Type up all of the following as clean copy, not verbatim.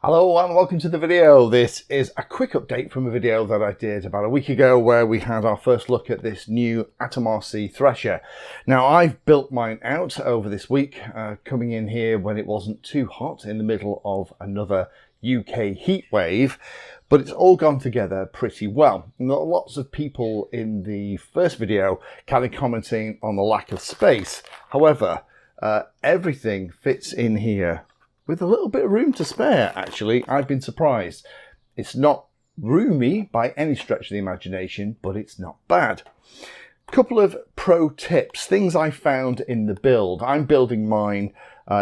Hello and welcome to the video. This is a quick update from a video that I did about a week ago where we had our first look at this new AtomRC Thresher. Now I've built mine out over this week, coming in here when it wasn't too hot in the middle of another UK heat wave, but it's all gone together pretty well. Not lots of people in the first video kind of commenting on the lack of space. However, everything fits in here with a little bit of room to spare. Actually, I've been surprised. It's not roomy by any stretch of the imagination, but it's not bad. Couple of pro tips, things I found in the build. I'm building mine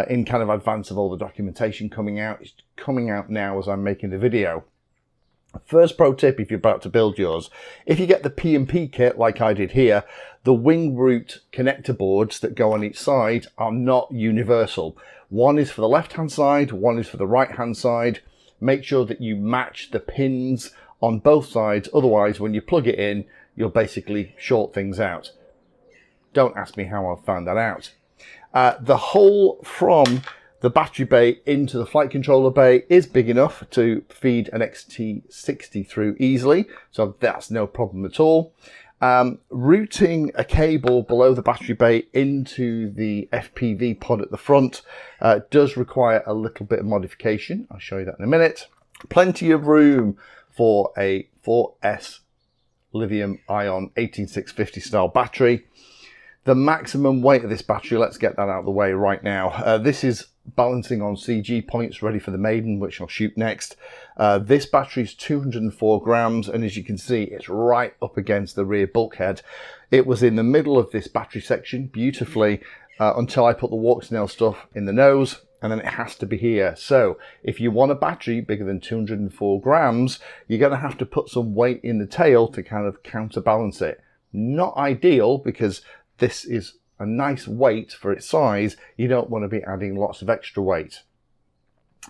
in kind of advance of all the documentation coming out. It's coming out now as I'm making the video. First pro tip, if you're about to build yours, if you get the P&P kit like I did here, the wing root connector boards that go on each side are not universal. One is for the left hand side, one is for the right hand side. Make sure that you match the pins on both sides, otherwise when you plug it in you'll basically short things out. Don't ask me how I found that out. The hole from the battery bay into the flight controller bay is big enough to feed an XT60 through easily, so that's no problem at all. Routing a cable below the battery bay into the FPV pod at the front does require a little bit of modification. I'll show you that in a minute. Plenty of room for a 4S lithium ion 18650 style battery. The maximum weight of this battery, let's get that out of the way right now. This is balancing on CG points ready for the maiden, which I'll shoot next. This battery is 204 grams, and as you can see, it's right up against the rear bulkhead. It was in the middle of this battery section beautifully until I put the walk snail stuff in the nose, and then it has to be here. So if you want a battery bigger than 204 grams, you're going to have to put some weight in the tail to kind of counterbalance it. Not ideal, because this is a nice weight for its size. You don't want to be adding lots of extra weight.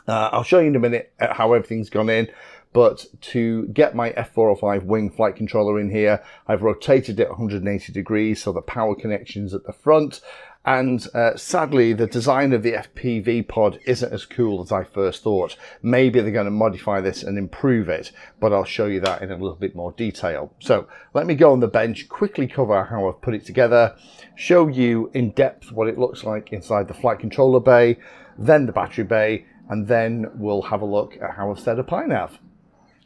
I'll show you in a minute how everything's gone in, but to get my F405 wing flight controller in here, I've rotated it 180 degrees so the power connection's at the front. And sadly, the design of the FPV pod isn't as cool as I first thought. Maybe they're going to modify this and improve it, but I'll show you that in a little bit more detail. So let me go on the bench, quickly cover how I've put it together, show you in depth what it looks like inside the flight controller bay, then the battery bay, and then we'll have a look at how I've set up INAV.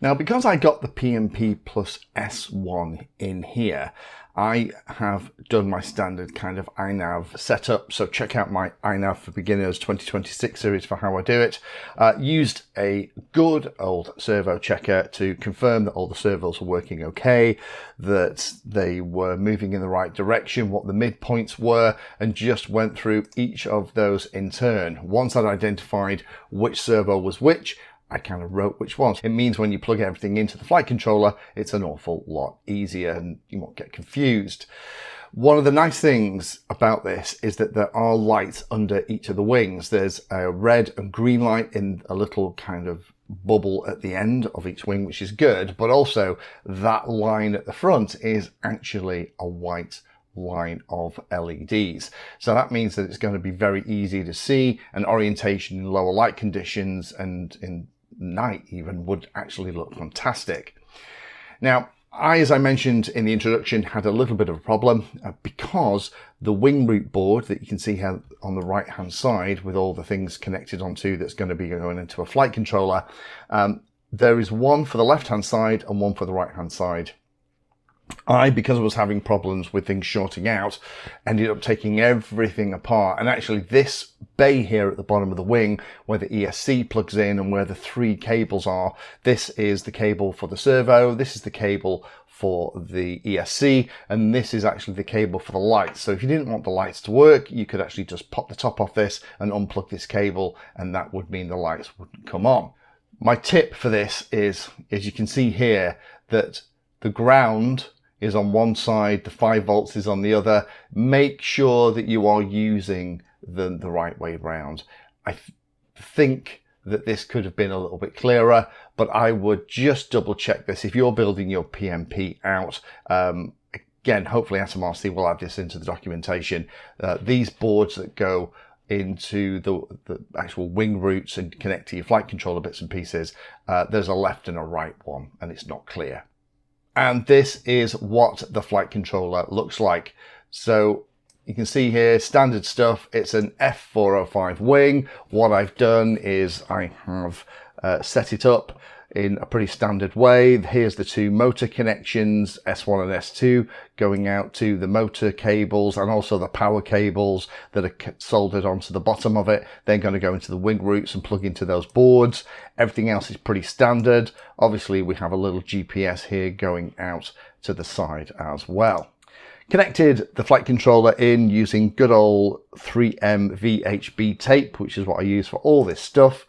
Now, because I got the P&P plus S1 in here, I have done my standard kind of INAV setup. So check out my INAV for Beginners 2026 series for how I do it. Used a good old servo checker to confirm that all the servos were working okay, that they were moving in the right direction, what the midpoints were, and just went through each of those in turn. Once I'd identified which servo was which, I kind of wrote which ones. It means when you plug everything into the flight controller, it's an awful lot easier and you won't get confused. One of the nice things about this is that there are lights under each of the wings. There's a red and green light in a little kind of bubble at the end of each wing, which is good, but also that line at the front is actually a white line of LEDs. So that means that it's going to be very easy to see, and orientation in lower light conditions and in night even would actually look fantastic. Now, as I mentioned in the introduction, had a little bit of a problem because the wing root board that you can see here on the right hand side with all the things connected onto that's going to be going into a flight controller, there is one for the left hand side and one for the right hand side. Because I was having problems with things shorting out, ended up taking everything apart, and actually this bay here at the bottom of the wing where the ESC plugs in and where the three cables are, this is the cable for the servo, this is the cable for the ESC, and this is actually the cable for the lights. So if you didn't want the lights to work, you could actually just pop the top off this and unplug this cable, and that would mean the lights wouldn't come on. My tip for this is, as you can see here, that the ground is on one side, the 5 volts is on the other. Make sure that you are using them the right way round. I think that this could have been a little bit clearer, but I would just double check this if you're building your P&P out. Again, hopefully AtomRC will add this into the documentation. These boards that go into the actual wing roots and connect to your flight controller bits and pieces, there's a left and a right one, and it's not clear. And this is what the flight controller looks like. So you can see here, standard stuff. It's an F405 wing. What I've done is I have set it up in a pretty standard way. Here's the two motor connections, S1 and S2, going out to the motor cables and also the power cables that are soldered onto the bottom of it. They're going to go into the wing roots and plug into those boards. Everything else is pretty standard. Obviously, we have a little GPS here going out to the side as well. Connected the flight controller in using good old 3M VHB tape, which is what I use for all this stuff,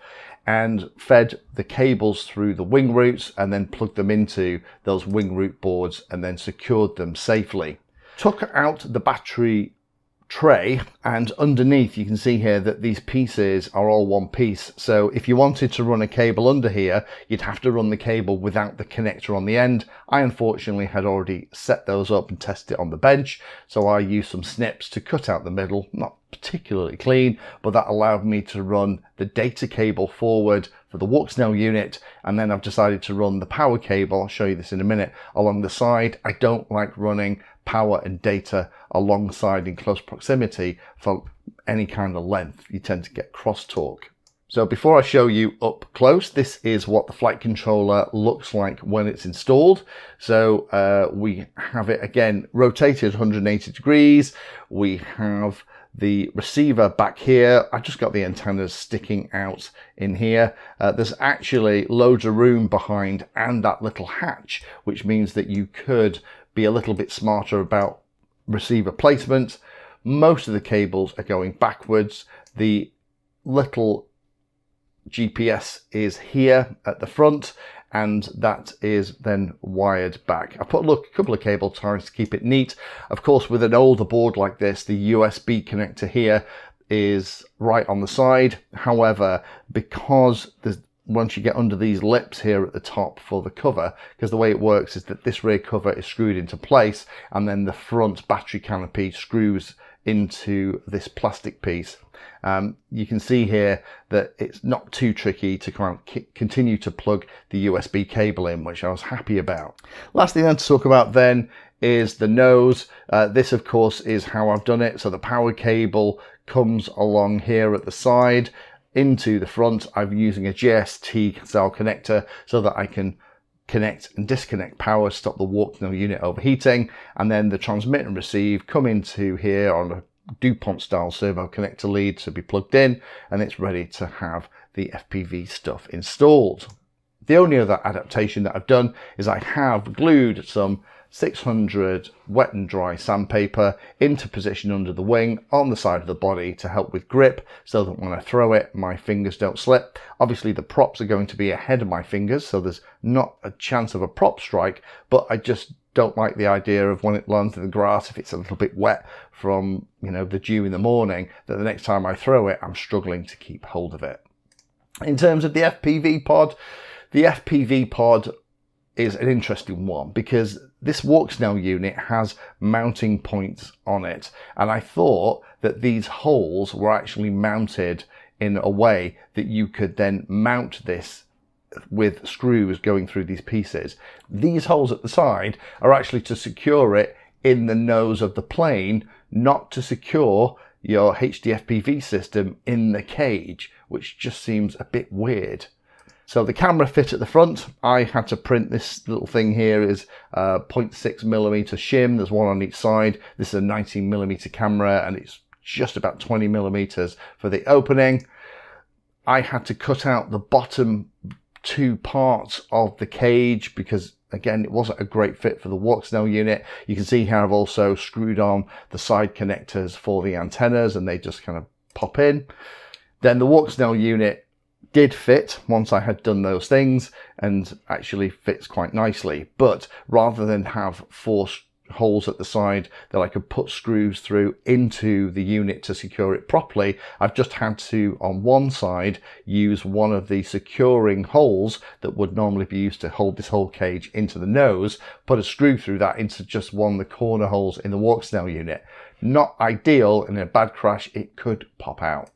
and fed the cables through the wing roots and then plugged them into those wing root boards and then secured them safely. Took out the battery tray, and underneath you can see here that these pieces are all one piece. So if you wanted to run a cable under here, you'd have to run the cable without the connector on the end. I unfortunately had already set those up and tested it on the bench, so I used some snips to cut out the middle. Not particularly clean, but that allowed me to run the data cable forward for the Walksnail unit, and then I've decided to run the power cable, I'll show you this in a minute, along the side. I don't like running power and data alongside in close proximity for any kind of length. You tend to get crosstalk. So before I show you up close, this is what the flight controller looks like when it's installed. So we have it again rotated 180 degrees. We have the receiver back here. I've just got the antennas sticking out in here. There's actually loads of room behind and that little hatch, which means that you could be a little bit smarter about receiver placement. Most of the cables are going backwards. The little GPS is here at the front, and that is then wired back. I put a couple of cable ties to keep it neat. Of course, with an older board like this, the USB connector here is right on the side. However, because once you get under these lips here at the top for the cover, because the way it works is that this rear cover is screwed into place and then the front battery canopy screws into this plastic piece. You can see here that it's not too tricky to kind of continue to plug the USB cable in, which I was happy about. Last thing then to talk about then is the nose. This of course is how I've done it. So the power cable comes along here at the side into the front. I'm using a JST style connector so that I can connect and disconnect power, stop the Walksnail unit overheating, and then the transmit and receive come into here on a DuPont style servo connector lead to be plugged in, and it's ready to have the FPV stuff installed. The only other adaptation that I've done is I have glued some 600 wet and dry sandpaper into position under the wing on the side of the body to help with grip, so that when I throw it, my fingers don't slip. Obviously the props are going to be ahead of my fingers, so there's not a chance of a prop strike, but I just don't like the idea of when it lands in the grass, if it's a little bit wet from, you know, the dew in the morning, that the next time I throw it, I'm struggling to keep hold of it. In terms of the FPV pod is an interesting one, because this Walksnail unit has mounting points on it, and I thought that these holes were actually mounted in a way that you could then mount this with screws going through these pieces. These holes at the side are actually to secure it in the nose of the plane, not to secure your HD FPV system in the cage, which just seems a bit weird. So the camera fit at the front. I had to print this little thing here is 0.6mm shim. There's one on each side. This is a 19mm camera, and it's just about 20mm for the opening. I had to cut out the bottom two parts of the cage because, again, it wasn't a great fit for the Walksnail unit. You can see how I've also screwed on the side connectors for the antennas, and they just kind of pop in. Then the Walksnail unit did fit once I had done those things, and actually fits quite nicely. But rather than have four holes at the side that I could put screws through into the unit to secure it properly, I've just had to, on one side, use one of the securing holes that would normally be used to hold this whole cage into the nose, put a screw through that into just one of the corner holes in the Walksnail unit. Not ideal, and in a bad crash it could pop out.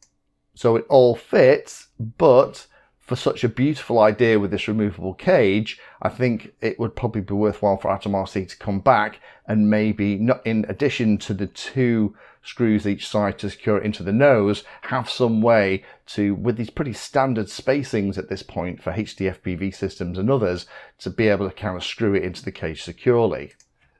so it all fits, but for such a beautiful idea with this removable cage, I think it would probably be worthwhile for AtomRC to come back and maybe, not in addition to the 2 screws each side to secure it into the nose, have some way to, with these pretty standard spacings at this point for HD FPV systems and others, to be able to kind of screw it into the cage securely.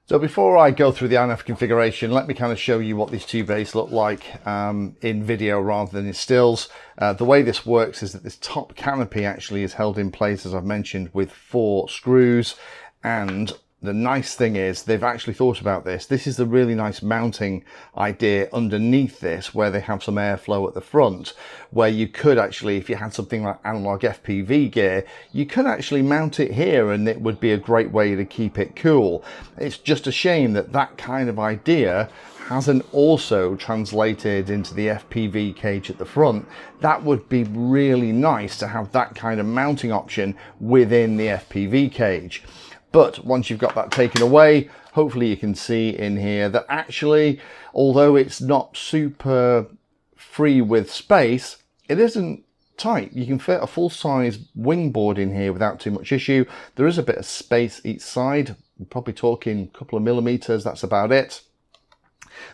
So before I go through the INAV configuration, let me kind of show you what these 2 bays look like in video rather than in stills. The way this works is that this top canopy actually is held in place, as I've mentioned, with 4 screws, and the nice thing is they've actually thought about this. This is the really nice mounting idea underneath this, where they have some airflow at the front, where you could actually, if you had something like analog FPV gear, you could actually mount it here and it would be a great way to keep it cool. It's just a shame that that kind of idea hasn't also translated into the FPV cage at the front. That would be really nice to have that kind of mounting option within the FPV cage. But once you've got that taken away, hopefully you can see in here that actually, although it's not super free with space, it isn't tight. You can fit a full-size wing board in here without too much issue. There is a bit of space each side. We're probably talking a couple of millimeters, that's about it.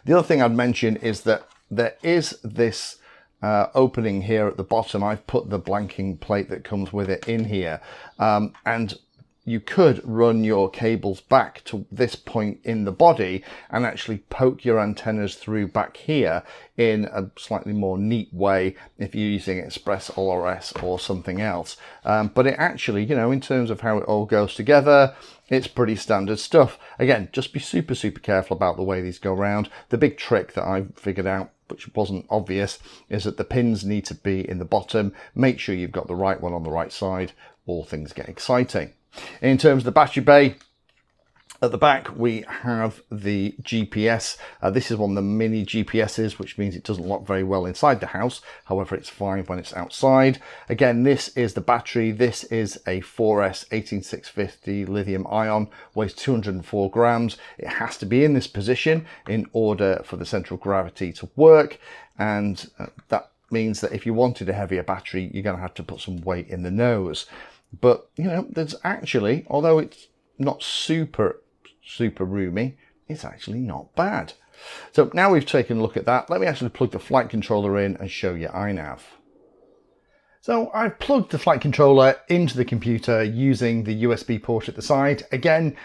The other thing I'd mention is that there is this opening here at the bottom. I've put the blanking plate that comes with it in here, and you could run your cables back to this point in the body and actually poke your antennas through back here in a slightly more neat way if you're using Express LRS or something else. But it actually, you know, in terms of how it all goes together, it's pretty standard stuff. Again, just be super careful about the way these go around. The big trick that I've figured out, which wasn't obvious, is that the pins need to be in the bottom. Make sure you've got the right one on the right side, or things get exciting. In terms of the battery bay, at the back we have the GPS. This is one of the mini GPSs, which means it doesn't lock very well inside the house. However, it's fine when it's outside. Again, this is the battery. This is a 4S 18650 lithium ion, weighs 204 grams. It has to be in this position in order for the central gravity to work, and that means that if you wanted a heavier battery, you're going to have to put some weight in the nose. But, you know, there's actually, although it's not super roomy, it's actually not bad. So now we've taken a look at that, let me actually plug the flight controller in and show you INAV. So I've plugged the flight controller into the computer using the USB port at the side. Again,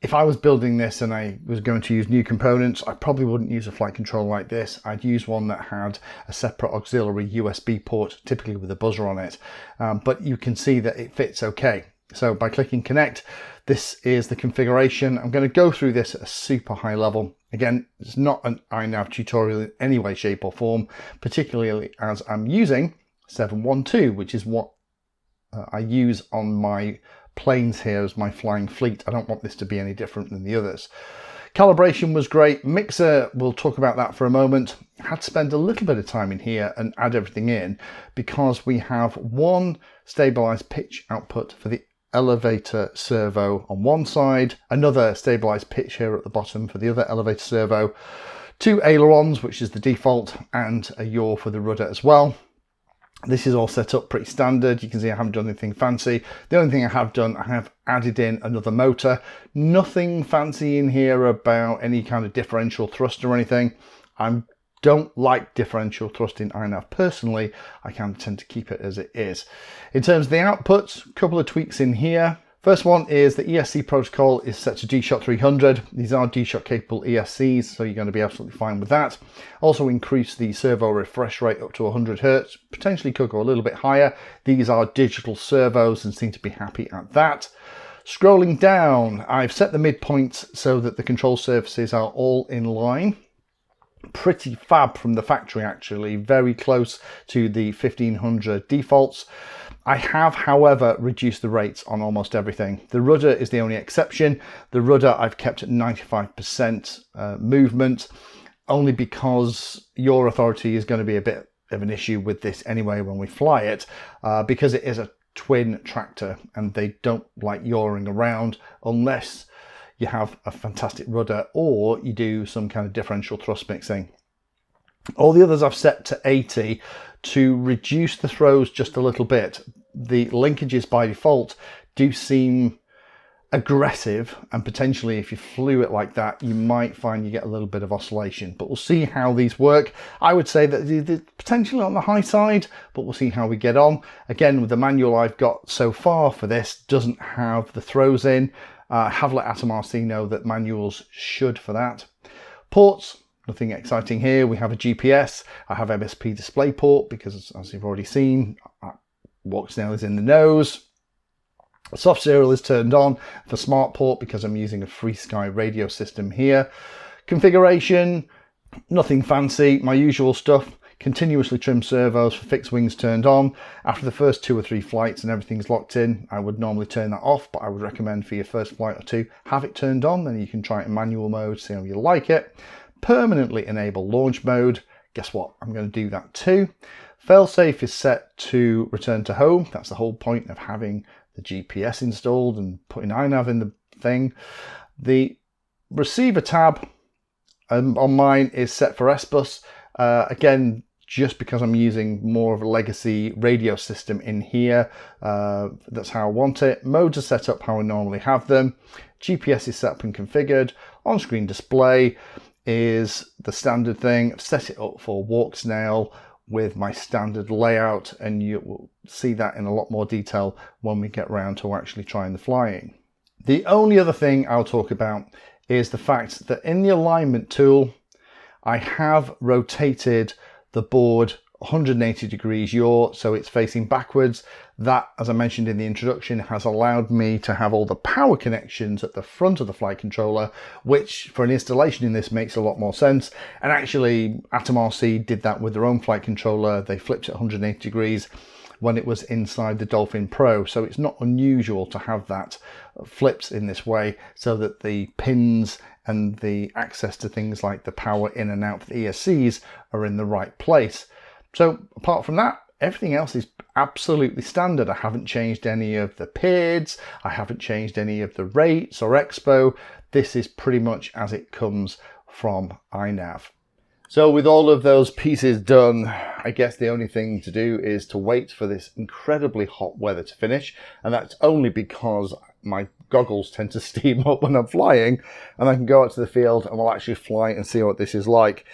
if I was building this and I was going to use new components, I probably wouldn't use a flight controller like this. I'd use one that had a separate auxiliary USB port, typically with a buzzer on it. But you can see that it fits okay. So by clicking connect, this is the configuration. I'm going to go through this at a super high level. Again, it's not an INAV tutorial in any way, shape or form, particularly as I'm using 712, which is what I use on my planes here as my flying fleet. I don't want this to be any different than the others. Calibration was great. Mixer, we'll talk about that for a moment. Had to spend a little bit of time in here and add everything in because we have one stabilized pitch output for the elevator servo on one side, another stabilized pitch here at the bottom for the other elevator servo, 2 ailerons, which is the default, and a yaw for the rudder as well. This is all set up pretty standard. You can see I haven't done anything fancy. The only thing I have done, I have added in another motor. Nothing fancy in here about any kind of differential thrust or anything. I don't like differential thrust in INAV personally. I can tend to keep it as it is. In terms of the outputs, a couple of tweaks in here. First one is the ESC protocol is set to D-Shot 300. These are D-Shot capable ESCs, so you're going to be absolutely fine with that. Also increase the servo refresh rate up to 100 Hz. Potentially could go a little bit higher. These are digital servos and seem to be happy at that. Scrolling down, I've set the midpoints so that the control surfaces are all in line. Pretty fab from the factory actually, very close to the 1500 defaults. I have, however, reduced the rates on almost everything. The rudder is the only exception. The rudder I've kept at 95% movement, only because your authority is going to be a bit of an issue with this anyway when we fly it, because it is a twin tractor and they don't like yawing around unless you have a fantastic rudder or you do some kind of differential thrust mixing. All the others I've set to 80 to reduce the throws just a little bit. The linkages by default do seem aggressive, and potentially if you flew it like that, you might find you get a little bit of oscillation, but we'll see how these work. I would say that they're potentially on the high side, but we'll see how we get on. Again, with the manual I've got so far for this doesn't have the throws in. I have let AtomRC know that manuals should for that. Ports, nothing exciting here. We have a GPS. I have MSP display port because, as you've already seen, walk snail is in the nose. Soft serial is turned on for smart port because I'm using a FreeSky radio system here. Configuration, nothing fancy, my usual stuff. Continuously trimmed servos for fixed wings turned on. After the first 2 or 3 flights and everything's locked in, I would normally turn that off, but I would recommend for your first flight or 2, have it turned on, then you can try it in manual mode, see how you like it. Permanently enable launch mode. Guess what? I'm going to do that too. Failsafe is set to return to home. That's the whole point of having the GPS installed and putting INAV in the thing. The receiver tab on mine is set for S-Bus. Again, just because I'm using more of a legacy radio system in here, that's how I want it. Modes are set up how I normally have them. GPS is set up and configured. On-screen display is the standard thing. I've set it up for walk snail with my standard layout, and you will see that in a lot more detail when we get round to actually trying the flying. The only other thing I'll talk about is the fact that in the alignment tool, I have rotated the board 180 degrees yaw, so it's facing backwards. That, as I mentioned in the introduction, has allowed me to have all the power connections at the front of the flight controller, which for an installation in this makes a lot more sense. And actually, AtomRC did that with their own flight controller. They flipped it 180 degrees when it was inside the Dolphin Pro, so it's not unusual to have that flipped in this way so that the pins and the access to things like the power in and out of the ESCs are in the right place. So apart from that, everything else is absolutely standard. I haven't changed any of the PIDs, I haven't changed any of the rates or expo. This is pretty much as it comes from INAV. So with all of those pieces done, I guess the only thing to do is to wait for this incredibly hot weather to finish, and that's only because my goggles tend to steam up when I'm flying, and I can go out to the field and we'll actually fly and see what this is like.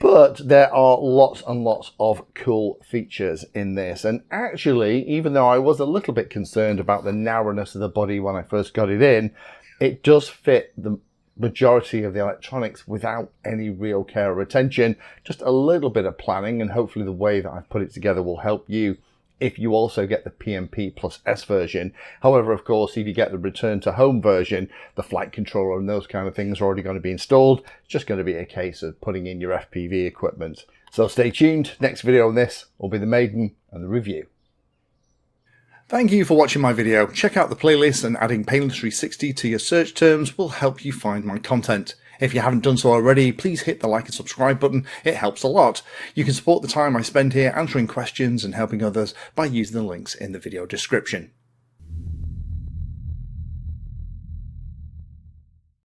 But there are lots and lots of cool features in this, and actually, even though I was a little bit concerned about the narrowness of the body when I first got it in, it does fit the majority of the electronics without any real care or attention. Just a little bit of planning, and hopefully the way that I've put it together will help you if you also get the PMP plus S version. However, of course, if you get the return to home version, the flight controller and those kind of things are already going to be installed. It's just going to be a case of putting in your FPV equipment. So stay tuned. Next video on this will be the maiden and the review. Thank you for watching my video. Check out the playlist, and adding Painless 360 to your search terms will help you find my content. If you haven't done so already, please hit the like and subscribe button. It helps a lot. You can support the time I spend here answering questions and helping others by using the links in the video description.